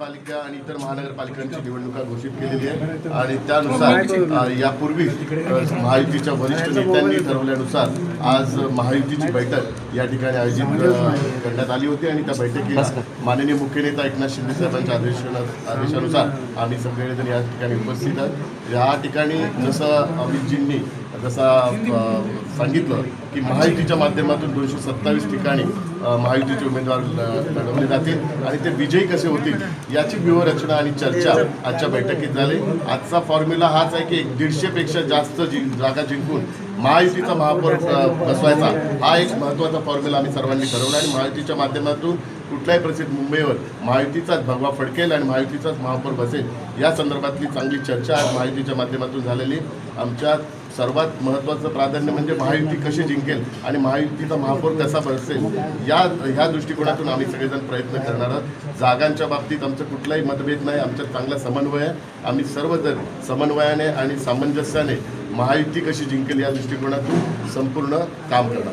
पालिका आणि इतर महानगरपालिकांची निवडणुका घोषित केलेली आहे आणि त्यानुसार यापूर्वी महायुतीच्या वरिष्ठ नेत्यांनी ठरवल्यानुसार आज महायुतीची बैठक या ठिकाणी आयोजित करण्यात आली होती आणि त्या बैठकीला माननीय मुख्य नेता एकनाथ शिंदे साहेबांच्या आदेशानुसार आम्ही सगळेजण या ठिकाणी उपस्थित आहोत। या ठिकाणी जसं अमितजींनी सांगितलं की महायुतीच्या माध्यमातून 227 ठिकाणी महायुतीचे उमेदवार लढवले जातील आणि ते विजयी कसे होतील याची व्यूहरचना आणि चर्चा आजच्या बैठकीत झाली। आजचा फॉर्म्युला हाच आहे की 150 पेक्षा जास्त जागा जिंकून महायुतीचा महापौर बसवायचा हा एक महत्त्वाचा फॉर्म्युला आम्ही सर्वांनी ठरवला आणि महायुतीच्या माध्यमातून कुठल्याही परिस्थितीत मुंबईवर महायुतीचाच भगवा फडकेल आणि महायुतीचाच महापौर बसेल या संदर्भातली चांगली चर्चा आज महायुतीच्या माध्यमातून झालेली। आमच्या सर्वात महत्त्वाचं प्राधान्य म्हणजे महायुती कशी जिंकेल आणि महायुतीचा महापौर कसा बसेल ह्या दृष्टिकोनातून आम्ही सगळेजण प्रयत्न करणार आहोत। जागांच्या बाबतीत आमचं कुठलाही मतभेद नाही, आमच्यात चांगला समन्वय आहे। आम्ही सर्वजण समन्वयाने आणि सामंजस्याने महायुती कशी जिंकेल या दृष्टिकोनातून संपूर्ण काम करणार।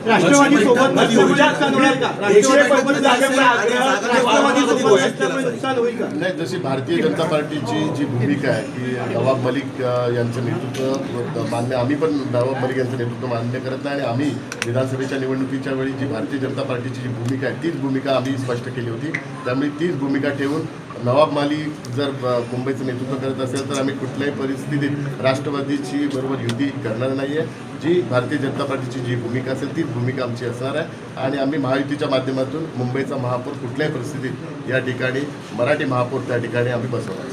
नाही, जशी भारतीय जनता पार्टीची जी भूमिका आहे की नवाब मलिक यांचं नेतृत्व मान्य, आम्ही पण नवाब मलिक यांचं नेतृत्व मान्य करत नाही आणि आम्ही विधानसभेच्या निवडणुकीच्या वेळी जी भारतीय जनता पार्टीची जी भूमिका आहे तीच भूमिका आम्ही स्पष्ट केली होती। त्यामुळे तीच भूमिका ठेवून नवाब मलिक जर मुंबईचं नेतृत्व करत असेल तर आम्ही कुठल्याही परिस्थितीत राष्ट्रवादीची बरोबर युती करणार नाही आहे। जी भारतीय जनता पार्टीची जी भूमिका असेल तीच भूमिका आमची असणार आहे आणि आम्ही महायुतीच्या माध्यमातून मुंबईचा महापौर कुठल्याही परिस्थितीत या ठिकाणी मराठी महापौर त्या ठिकाणी आम्ही बसवणार।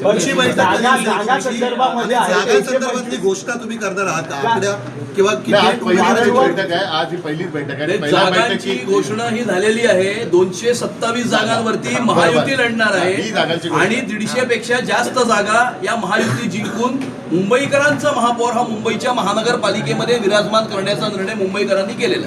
घोषणा तुम्ही करणार आहात आकड्या किंवा बैठक आहे, आज ही पहिलीच बैठक आहे। जागांची घोषणा ही झालेली आहे। 227 जागांवरती महायुती लढणार आहे आणि 150 पेक्षा जास्त जागा या महायुती जिंकून मुंबईकरांचा महापौर हा मुंबईच्या महानगरपालिकेमध्ये विराजमान करण्याचा निर्णय मुंबईकरांनी केलेला आहे।